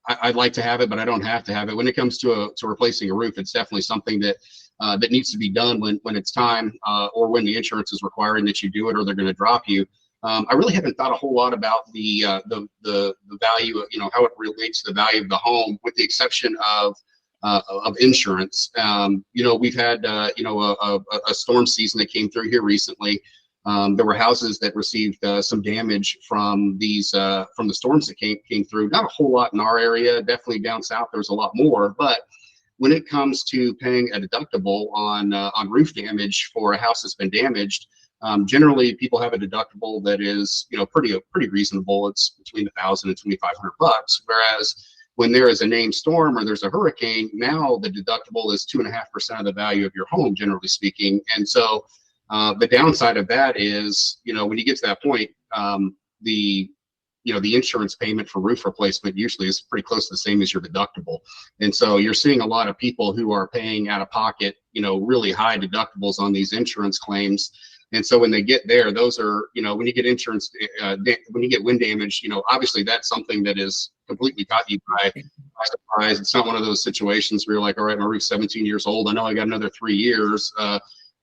I'd like to have it, but I don't have to have it. When it comes to replacing a roof, it's definitely something that needs to be done when it's time, or when the insurance is requiring that you do it, or they're going to drop you. I really haven't thought a whole lot about the value of, how it relates to the value of the home, with the exception of insurance. We've had a storm season that came through here recently. There were houses that received some damage from the storms that came through. Not a whole lot in our area. Definitely down south there's a lot more. But when it comes to paying a deductible on roof damage for a house that's been damaged, generally people have a deductible that is pretty reasonable. It's between $1,000 and $2,500. Whereas when there is a named storm or there's a hurricane, now the deductible is 2.5% of the value of your home, generally speaking. And so the downside of that is, when you get to that point, the insurance payment for roof replacement usually is pretty close to the same as your deductible. And so you're seeing a lot of people who are paying out of pocket, really high deductibles on these insurance claims. And so when they get there, those are, when you get insurance, when you get wind damage, obviously that's something that is completely caught you by surprise. It's not one of those situations where you're like, all right, my roof's 17 years old. I know I got another 3 years.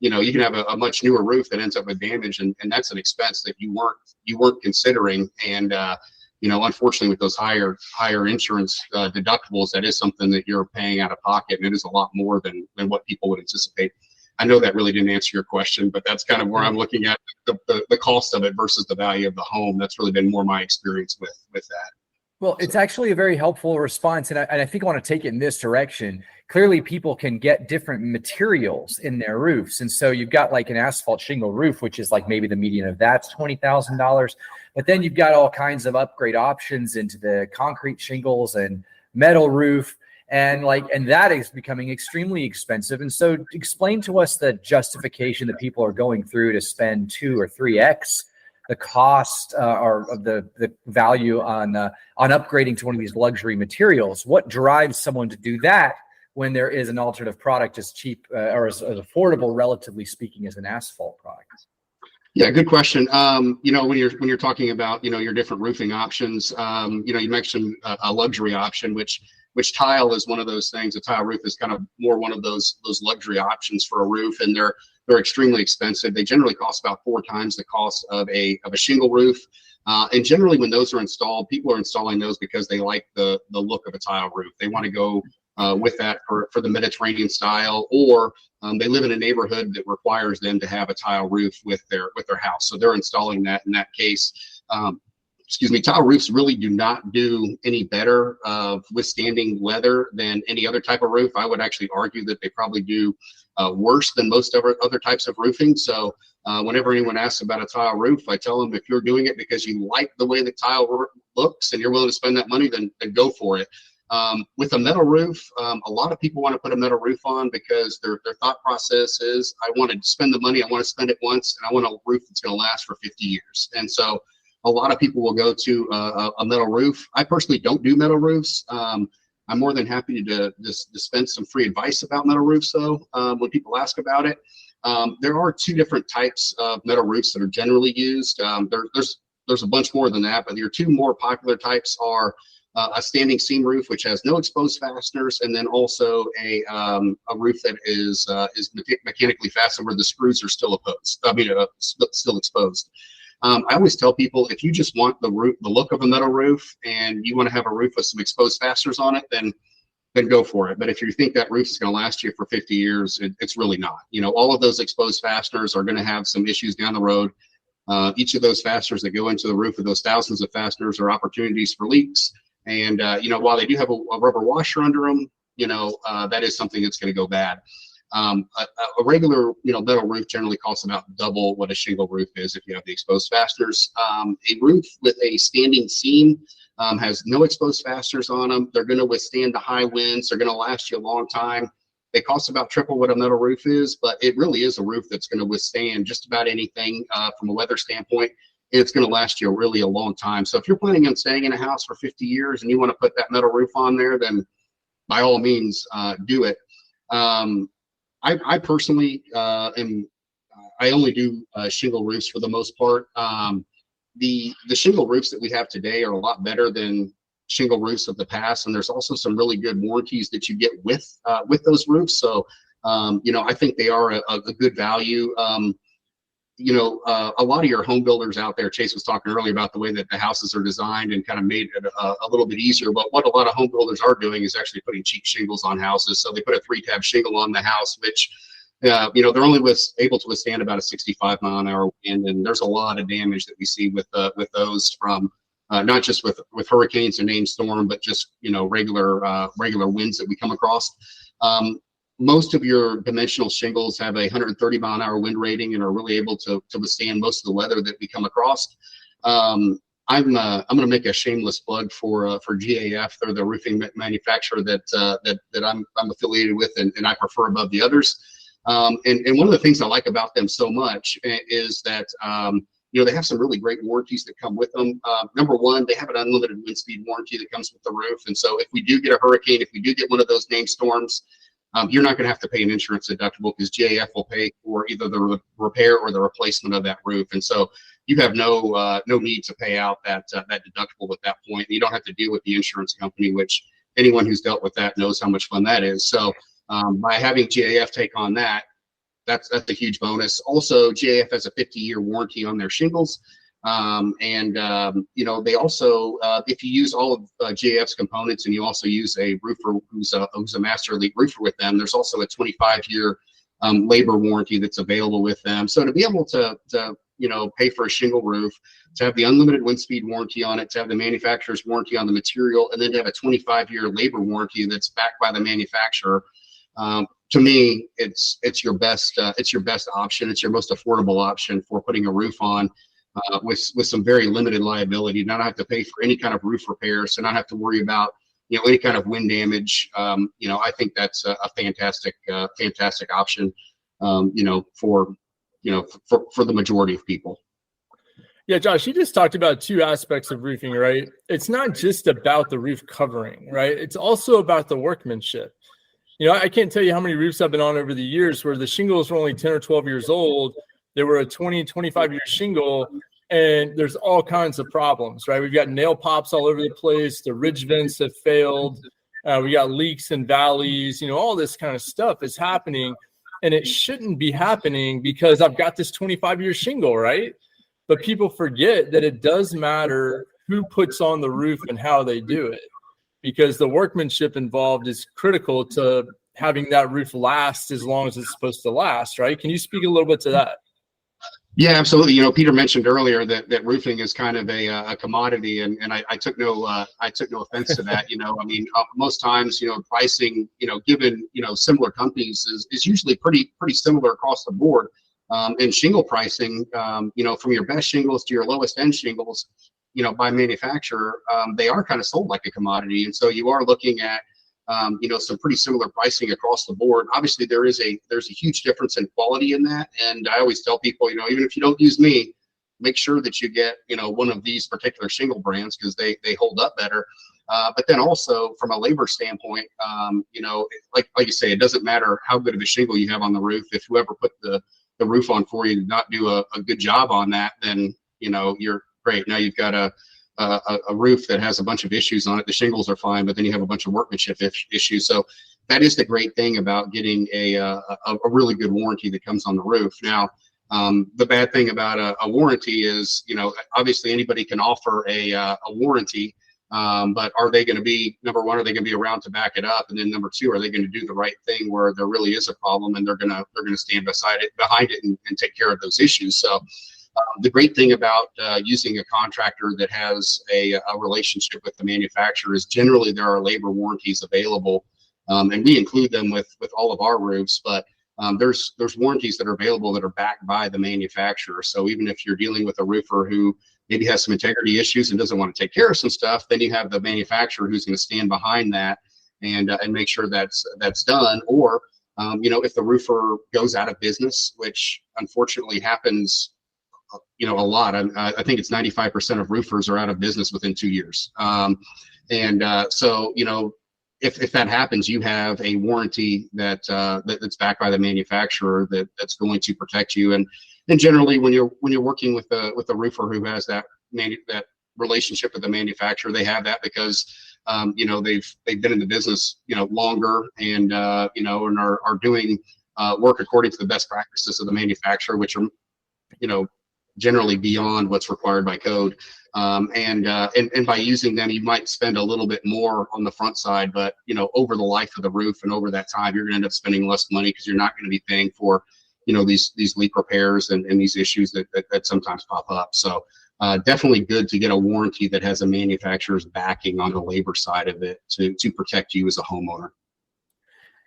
You can have a much newer roof that ends up with damage, and that's an expense that you weren't considering. And unfortunately, with those higher insurance deductibles, that is something that you're paying out of pocket, and it is a lot more than what people would anticipate. I know that really didn't answer your question, but that's kind of where I'm looking at the cost of it versus the value of the home. That's really been more my experience with that. Well, it's actually a very helpful response, and I think I want to take it in this direction. Clearly, people can get different materials in their roofs, and so you've got like an asphalt shingle roof, which is like maybe the median of that's $20,000, but then you've got all kinds of upgrade options into the concrete shingles and metal roof, and that is becoming extremely expensive. And so, explain to us the justification that people are going through to spend 2 or 3x the cost or of the value on upgrading to one of these luxury materials. What drives someone to do that when there is an alternative product as cheap or as affordable, relatively speaking, as an asphalt product? Yeah, good question. When you're talking about your different roofing options, you mentioned a luxury option, which tile is one of those things. A tile roof is kind of more one of those luxury options for a roof, and they're extremely expensive. They generally cost about 4 times the cost of a shingle roof. And generally, when those are installed, people are installing those because they like the look of a tile roof. They want to go with that for the Mediterranean style, or they live in a neighborhood that requires them to have a tile roof with their house. So they're installing that in that case. Tile roofs really do not do any better of withstanding weather than any other type of roof. I would actually argue that they probably do worse than most other types of roofing. So whenever anyone asks about a tile roof, I tell them if you're doing it because you like the way the tile looks and you're willing to spend that money, then go for it. With a metal roof, a lot of people want to put a metal roof on because their thought process is, I want to spend the money, I want to spend it once, and I want a roof that's going to last for 50 years. And so a lot of people will go to a metal roof. I personally don't do metal roofs. I'm more than happy to dispense some free advice about metal roofs, though, when people ask about it. There are two different types of metal roofs that are generally used. There's a bunch more than that, but your two more popular types are a standing seam roof, which has no exposed fasteners, and then also a roof that is mechanically fastened where the screws are still still exposed. I always tell people, if you just want the look of a metal roof and you want to have a roof with some exposed fasteners on it, then go for it. But if you think that roof is going to last you for 50 years, it's really not. All of those exposed fasteners are going to have some issues down the road. Each of those fasteners that go into the roof of those thousands of fasteners are opportunities for leaks. And, while they do have a rubber washer under them, that is something that's going to go bad. A regular, metal roof generally costs about double what a shingle roof is if you have the exposed fasteners. A roof with a standing seam has no exposed fasteners on them. They're going to withstand the high winds. They're going to last you a long time. They cost about triple what a metal roof is, but it really is a roof that's going to withstand just about anything from a weather standpoint. It's going to last you really a long time. So if you're planning on staying in a house for 50 years and you want to put that metal roof on there, then by all means, do it. I personally I only do shingle roofs for the most part. The shingle roofs that we have today are a lot better than shingle roofs of the past, and there's also some really good warranties that you get with those roofs. So I think they are a good value. A lot of your home builders out there, Chase was talking earlier about the way that the houses are designed and kind of made it a little bit easier. But what a lot of home builders are doing is actually putting cheap shingles on houses. So they put a 3-tab shingle on the house, which, they're only able to withstand about a 65-mile-an-hour wind. And there's a lot of damage that we see with those from not just with hurricanes and named storm, but just, regular winds that we come across. Most of your dimensional shingles have a 130-mile-an-hour wind rating and are really able to withstand most of the weather that we come across. I'm going to make a shameless plug for GAF. They're the roofing manufacturer that I'm affiliated with and I prefer above the others. And one of the things I like about them so much is that they have some really great warranties that come with them. Number one, they have an unlimited wind speed warranty that comes with the roof. And so if we do get a hurricane, if we do get one of those named storms, you're not going to have to pay an insurance deductible because GAF will pay for either the repair or the replacement of that roof. And so you have no need to pay out that deductible at that point. You don't have to deal with the insurance company, which anyone who's dealt with that knows how much fun that is. So by having GAF take on that, that's a huge bonus. Also, GAF has a 50-year warranty on their shingles. They also, if you use all of GAF's components and you also use a roofer who's a master elite roofer with them, there's also a 25-year labor warranty that's available with them. So to be able to pay for a shingle roof, to have the unlimited wind speed warranty on it, to have the manufacturer's warranty on the material, and then to have a 25-year labor warranty that's backed by the manufacturer, to me, it's your best option. It's your most affordable option for putting a roof on. With some very limited liability, not have to pay for any kind of roof repair, so not have to worry about any kind of wind damage. I think that's a fantastic option. For the majority of people. Yeah, Josh, you just talked about two aspects of roofing, right? It's not just about the roof covering, right? It's also about the workmanship. I can't tell you how many roofs I've been on over the years where the shingles were only 10 or 12 years old. They were a 20, 25-year shingle, and there's all kinds of problems, right? We've got nail pops all over the place. The ridge vents have failed. We got leaks and valleys. All this kind of stuff is happening, and it shouldn't be happening because I've got this 25-year shingle, right? But people forget that it does matter who puts on the roof and how they do it, because the workmanship involved is critical to having that roof last as long as it's supposed to last, right? Can you speak a little bit to that? Yeah, absolutely. You know, Peter mentioned earlier that roofing is kind of a commodity, and I took no offense to that. You know, I mean, most times, you know, pricing, you know, given, you know, similar companies is usually pretty similar across the board. And shingle pricing, you know, from your best shingles to your lowest end shingles, you know, by manufacturer, they are kind of sold like a commodity, and so you are looking at you know, some pretty similar pricing across the board. Obviously, there's a huge difference in quality in that. And I always tell people, you know, even if you don't use me, make sure that you get, you know, one of these particular shingle brands because they hold up better. But then also from a labor standpoint, you know, like you say, it doesn't matter how good of a shingle you have on the roof. If whoever put the roof on for you did not do a good job on that, then, you know, you're great. Now you've got a roof that has a bunch of issues on it. The shingles are fine, but then you have a bunch of workmanship issues. So that is the great thing about getting a really good warranty that comes on the roof. Now, the bad thing about a warranty is, you know, obviously anybody can offer a warranty, but are they going to be, number one, are they going to be around to back it up? And then number two, are they going to do the right thing where there really is a problem and they're going to stand behind it and take care of those issues? So the great thing about using a contractor that has a relationship with the manufacturer is generally there are labor warranties available, and we include them with all of our roofs. But there's warranties that are available that are backed by the manufacturer. So even if you're dealing with a roofer who maybe has some integrity issues and doesn't want to take care of some stuff, then you have the manufacturer who's going to stand behind that and make sure that's done. Or you know, if the roofer goes out of business, which unfortunately happens, you know, a lot. I think it's 95% of roofers are out of business within 2 years. So, you know, if that happens, you have a warranty that's backed by the manufacturer that's going to protect you. And generally, when you're working with a roofer who has that relationship with the manufacturer, they have that because you know, they've been in the business, you know, longer and you know, and are doing work according to the best practices of the manufacturer, which are, you know, generally beyond what's required by code. And by using them, you might spend a little bit more on the front side, but, you know, over the life of the roof and over that time, you're going to end up spending less money because you're not going to be paying for, you know, these leak repairs and these issues that sometimes pop up. So definitely good to get a warranty that has a manufacturer's backing on the labor side of it to protect you as a homeowner.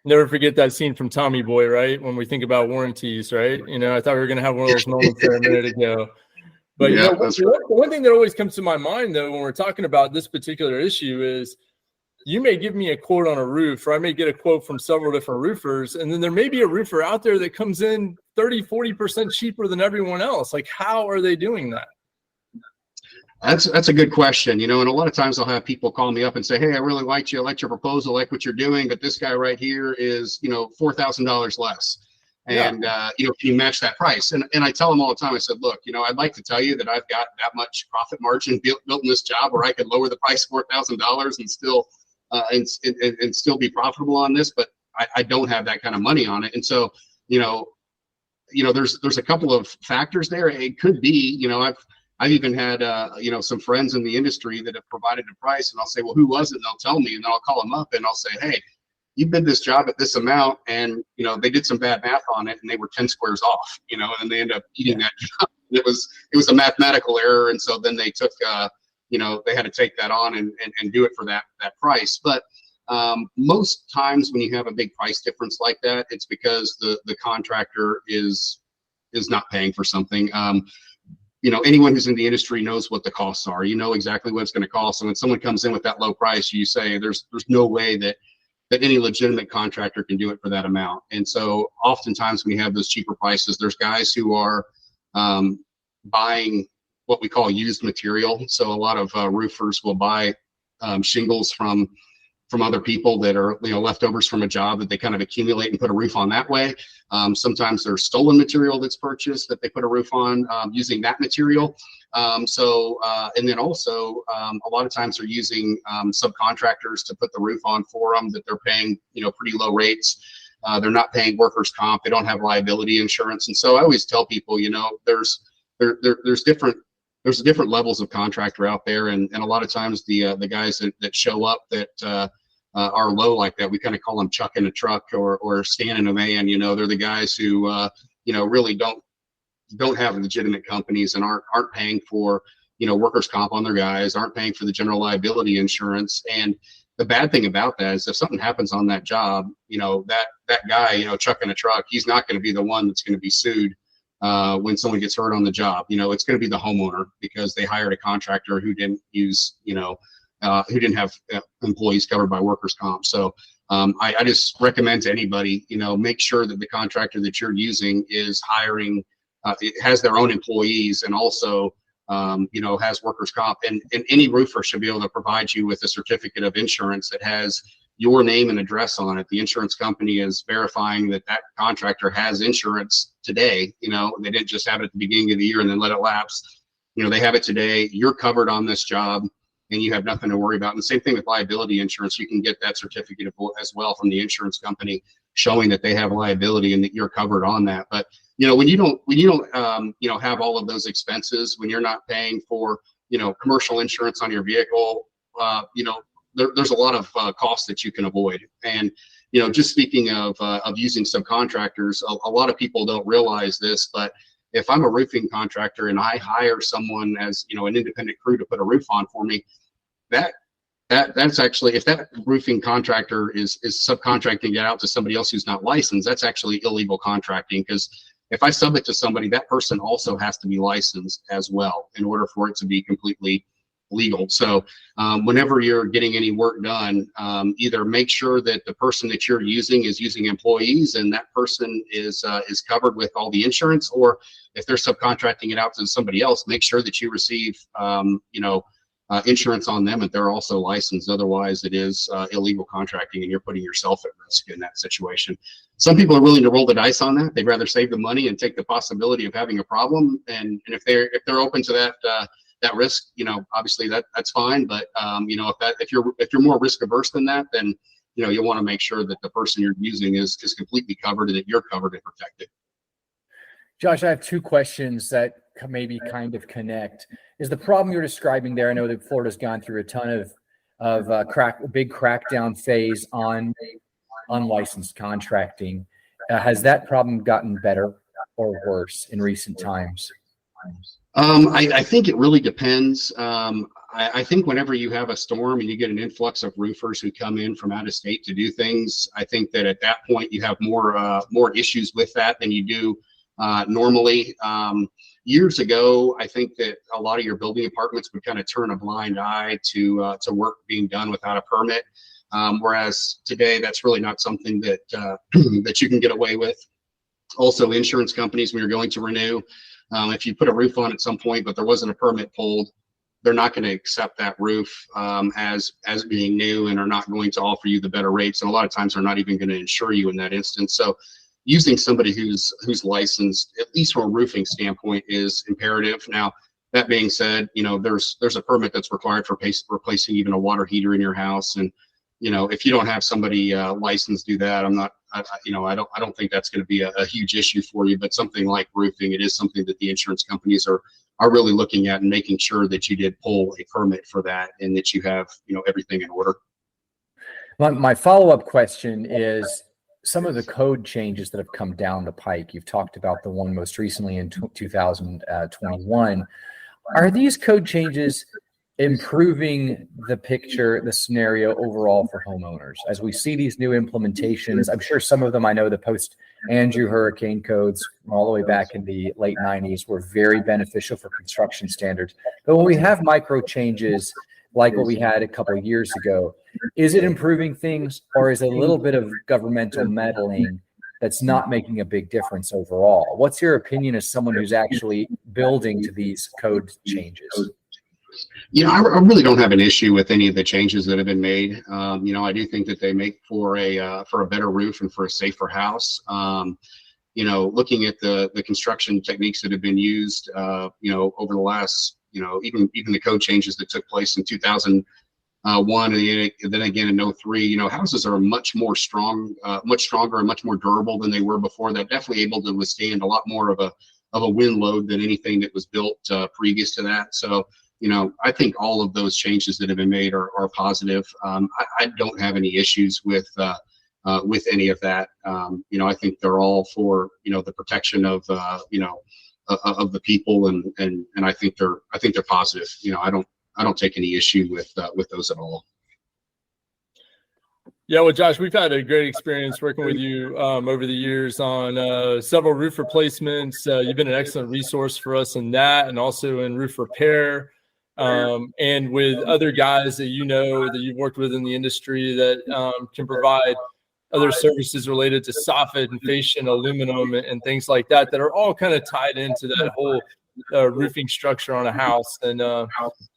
Never forget that scene from Tommy Boy, right? When we think about warranties, right? You know, I thought we were going to have one of those moments there a minute ago. But yeah, you know, one thing that always comes to my mind, though, when we're talking about this particular issue is you may give me a quote on a roof, or I may get a quote from several different roofers, and then there may be a roofer out there that comes in 30-40% cheaper than everyone else. Like, how are they doing that? That's a good question, you know, and a lot of times I'll have people call me up and say, hey, I really liked you. I liked your proposal, I like what you're doing, but this guy right here is, you know, $4,000 less. And, you know, can you match that price? And I tell them all the time, I said, look, you know, I'd like to tell you that I've got that much profit margin built in this job where I could lower the price $4,000 and still and still be profitable on this, but I don't have that kind of money on it. And so, you know, there's a couple of factors there. It could be, you know, I've even had, you know, some friends in the industry that have provided a price, and I'll say, well, who was it? And they'll tell me, and then I'll call them up and I'll say, hey, you bid this job at this amount, and, you know, they did some bad math on it and they were 10 squares off, you know, and they end up eating that job. It was a mathematical error. And so then they took, you know, they had to take that on and do it for that price. But most times when you have a big price difference like that, it's because the contractor is not paying for something. You know, anyone who's in the industry knows what the costs are. You know exactly what it's going to cost. And when someone comes in with that low price, you say there's no way that any legitimate contractor can do it for that amount. And so oftentimes when you have those cheaper prices, there's guys who are buying what we call used material. So a lot of roofers will buy shingles from other people that are, you know, leftovers from a job that they kind of accumulate and put a roof on that way. Sometimes there's stolen material that's purchased that they put a roof on using that material. And then also a lot of times they're using subcontractors to put the roof on for them that they're paying, you know, pretty low rates. They're not paying workers' comp. They don't have liability insurance. And so I always tell people, you know, there's different levels of contractor out there. And a lot of times the guys that show up that are low like that, we kind of call them chuck in a truck or stand in a van. You know, they're the guys who, you know, really don't don't have legitimate companies and aren't paying for, workers' comp on their guys, aren't paying for the general liability insurance. And the bad thing about that is if something happens on that job, that guy, trucking a truck, he's not going to be the one that's going to be sued when someone gets hurt on the job. It's going to be the homeowner because they hired a contractor who didn't use, who didn't have employees covered by workers' comp. So I just recommend to anybody, make sure that the contractor that you're using is hiring, it has their own employees and also, has workers' comp. And any roofer should be able to provide you with a certificate of insurance that has your name and address on it. The insurance company is verifying that contractor has insurance today. They didn't just have it at the beginning of the year and then let it lapse. They have it today. You're covered on this job and you have nothing to worry about. And the same thing with liability insurance. You can get that certificate as well from the insurance company showing that they have liability and that you're covered on that. But when you don't have all of those expenses, when you're not paying for commercial insurance on your vehicle, there's a lot of costs that you can avoid. And just speaking of using subcontractors, a lot of people don't realize this, but if I'm a roofing contractor and I hire someone as an independent crew to put a roof on for me, that's actually, if that roofing contractor is subcontracting it out to somebody else who's not licensed, that's actually illegal contracting. Because if I sub it to somebody, that person also has to be licensed as well in order for it to be completely legal. So whenever you're getting any work done, either make sure that the person that you're using is using employees and that person is covered with all the insurance, or if they're subcontracting it out to somebody else, make sure that you receive insurance on them and they're also licensed. Otherwise it is illegal contracting and you're putting yourself at risk in that situation. Some people are willing to roll the dice on that. They'd rather save the money and take the possibility of having a problem. And if they're open to that risk, obviously that's fine. But if you're more risk averse than that, then you'll want to make sure that the person you're using is completely covered and that you're covered and protected. Josh, I have two questions that maybe kind of connect. Is the problem you're describing there? I know that Florida's gone through a ton of big crackdown phase on unlicensed contracting. Has that problem gotten better or worse in recent times? I think it really depends. I think whenever you have a storm and you get an influx of roofers who come in from out of state to do things, I think that at that point you have more issues with that than you do normally. Years ago, I think that a lot of your building departments would kind of turn a blind eye to work being done without a permit. Whereas today, that's really not something that that you can get away with. Also, insurance companies, when you're going to renew, if you put a roof on at some point, but there wasn't a permit pulled, they're not going to accept that roof as being new and are not going to offer you the better rates. And a lot of times they're not even going to insure you in that instance. So using somebody who's licensed, at least from a roofing standpoint, is imperative. Now, that being said, there's a permit that's required for replacing even a water heater in your house. And, if you don't have somebody licensed do that, I don't think that's going to be a huge issue for you. But something like roofing, it is something that the insurance companies are really looking at and making sure that you did pull a permit for that and that you have, everything in order. My follow-up question is some of the code changes that have come down the pike. You've talked about the one most recently in 2021. Are these code changes improving the picture, the scenario overall for homeowners? As we see these new implementations, I'm sure some of them, I know the post-Andrew hurricane codes all the way back in the late 90s were very beneficial for construction standards. But when we have micro changes like what we had a couple of years ago, is it improving things, or is it a little bit of governmental meddling that's not making a big difference overall? What's your opinion as someone who's actually building to these code changes? I really don't have an issue with any of the changes that have been made. I do think that they make for a better roof and for a safer house. Looking at the construction techniques that have been used, over the last, even the code changes that took place in 2001 and then again in 03, houses are much stronger and much more durable than they were before. They're definitely able to withstand a lot more of a wind load than anything that was built previous to that. So, I think all of those changes that have been made are positive. I don't have any issues with any of that. I think they're all for, the protection of, of the people, and I think they're positive. I don't take any issue with those at all. Yeah, well, Josh, we've had a great experience working with you over the years on several roof replacements. You've been an excellent resource for us in that, and also in roof repair, and with other guys that that you've worked with in the industry that can provide other services related to soffit and fascia and aluminum and things like that are all kind of tied into that whole roofing structure on a house. And so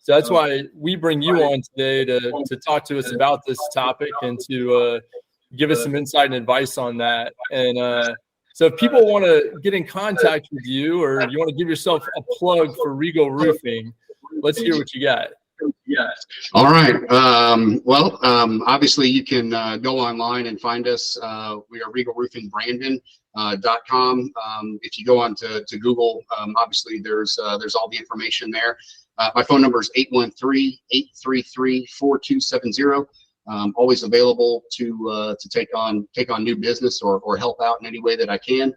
that's why we bring you on today to talk to us about this topic and to give us some insight and advice on that. And so if people want to get in contact with you, or you want to give yourself a plug for Regal Roofing, let's hear what you got. All right. Obviously you can go online and find us. We are regalroofingbrandon.com. If you go on to Google, obviously there's all the information there. My phone number is 813-833-4270. Always available to take on new business or help out in any way that I can.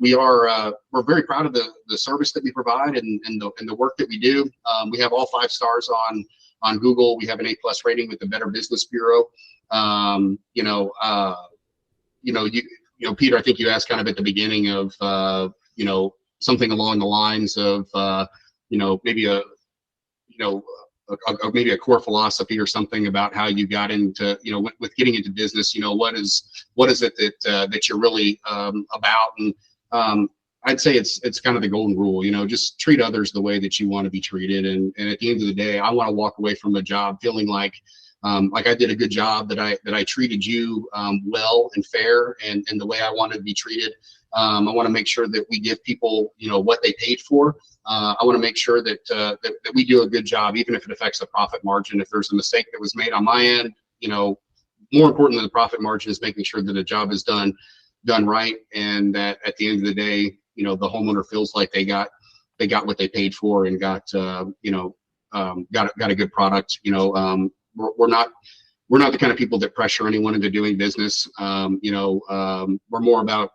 We're very proud of the service that we provide and the work that we do. We have all 5 stars on Google. We have an A+ rating with the Better Business Bureau. Peter, I think you asked kind of at the beginning of something along the lines of maybe a core philosophy or something about how you got into, with getting into business, what is it that you're really about? And I'd say it's kind of the golden rule, just treat others the way that you want to be treated. And at the end of the day, I want to walk away from a job feeling like I did a good job, that I treated you well and fair and the way I wanted to be treated. I want to make sure that we give people, what they paid for. I want to make sure that we do a good job, even if it affects the profit margin. If there's a mistake that was made on my end, more important than the profit margin is making sure that the job is done right, and that at the end of the day, the homeowner feels like they got what they paid for and got a good product. We're not the kind of people that pressure anyone into doing business. We're more about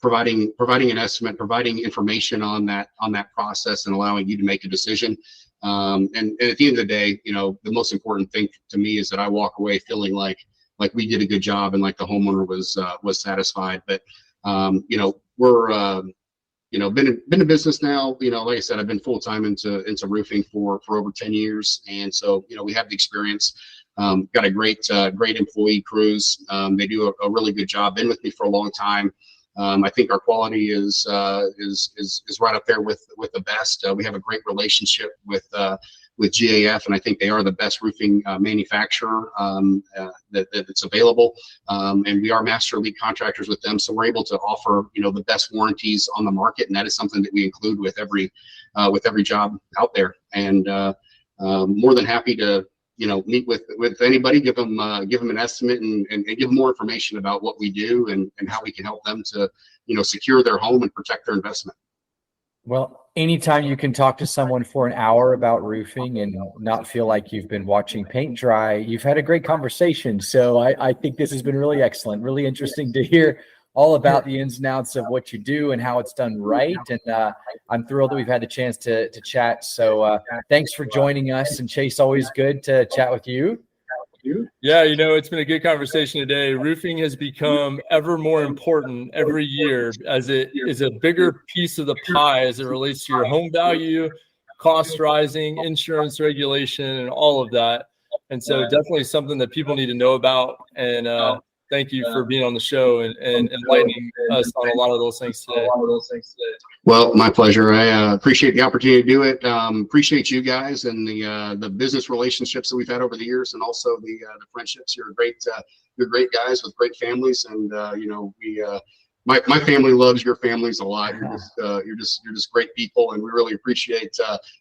providing an estimate, providing information on that process, and allowing you to make a decision. And at the end of the day, the most important thing to me is that I walk away feeling like we did a good job and like the homeowner was satisfied. But we're been in business now. Like I said, I've been full time into roofing for over 10 years, and so we have the experience. Got a great employee crews. They do a really good job. Been with me for a long time. I think our quality is right up there with the best. We have a great relationship with GAF, and I think they are the best roofing manufacturer that's available. And we are master lead contractors with them, so we're able to offer the best warranties on the market, and that is something that we include with every job out there. And more than happy to meet with anybody, give them an estimate and give them more information about what we do and how we can help them to secure their home and protect their investment. Well, anytime you can talk to someone for an hour about roofing and not feel like you've been watching paint dry, you've had a great conversation. So I think this has been really excellent, really interesting to hear all about the ins and outs of what you do and how it's done right. And I'm thrilled that we've had the chance to chat. So thanks for joining us. And Chase, always good to chat with you. Yeah, it's been a good conversation today. Roofing has become ever more important every year as it is a bigger piece of the pie as it relates to your home value, cost rising, insurance regulation, and all of that. And so definitely something that people need to know about. And thank you for being on the show and enlightening us on a lot of those things today. Well, my pleasure. I appreciate the opportunity to do it. Appreciate you guys and the business relationships that we've had over the years, and also the friendships. You're great guys with great families, and my family loves your families a lot. You're just great people, and we really appreciate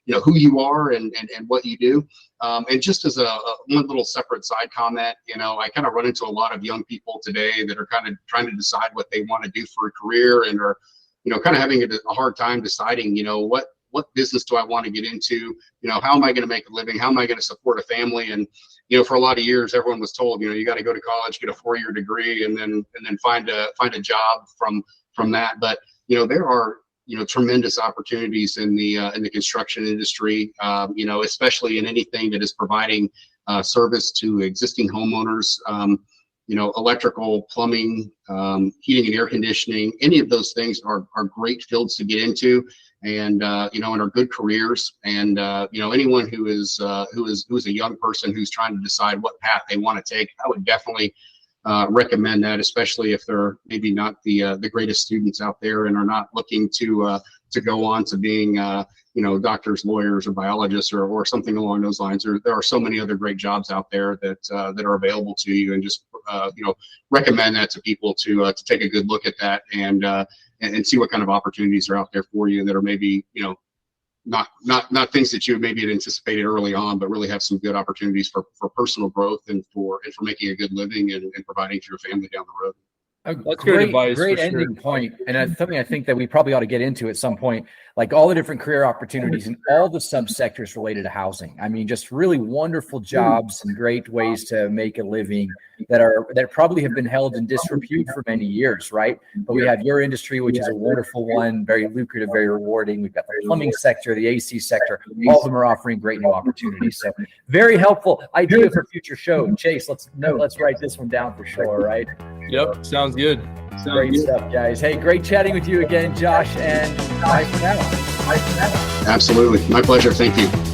who you are and what you do. And just as one little separate side comment, I kind of run into a lot of young people today that are kind of trying to decide what they want to do for a career, and are kind of having a hard time deciding what business do I want to get into? How am I going to make a living? How am I going to support a family? And for a lot of years, everyone was told, you got to go to college, get a 4-year degree, and then find a job from that. But there are tremendous opportunities in the construction industry, especially in anything that is providing service to existing homeowners, electrical, plumbing, heating and air conditioning. Any of those things are great fields to get into, and are good careers. And anyone who is a young person who's trying to decide what path they want to take, I would definitely recommend that, especially if they're maybe not the greatest students out there and are not looking to go on to being doctors, lawyers, or biologists, or something along those lines. There are so many other great jobs out there that are available to you, and just recommend that to people to take a good look at that and see what kind of opportunities are out there for you that are maybe not things that you maybe had anticipated early on, but really have some good opportunities for personal growth and for making a good living and providing for your family down the road. That's great ending point. And something I think that we probably ought to get into at some point, like all the different career opportunities and all the subsectors related to housing. I mean, just really wonderful jobs and great ways to make a living that probably have been held in disrepute for many years, right? But we have your industry, which is a wonderful one, very lucrative, very rewarding. We've got the plumbing sector, the AC sector. All of them are offering great new opportunities. So very helpful idea for future show. Chase, let's write this one down for sure, right? Yep, sounds good. Great stuff, guys. Hey, great chatting with you again, Josh, and bye for now. Absolutely. My pleasure. Thank you.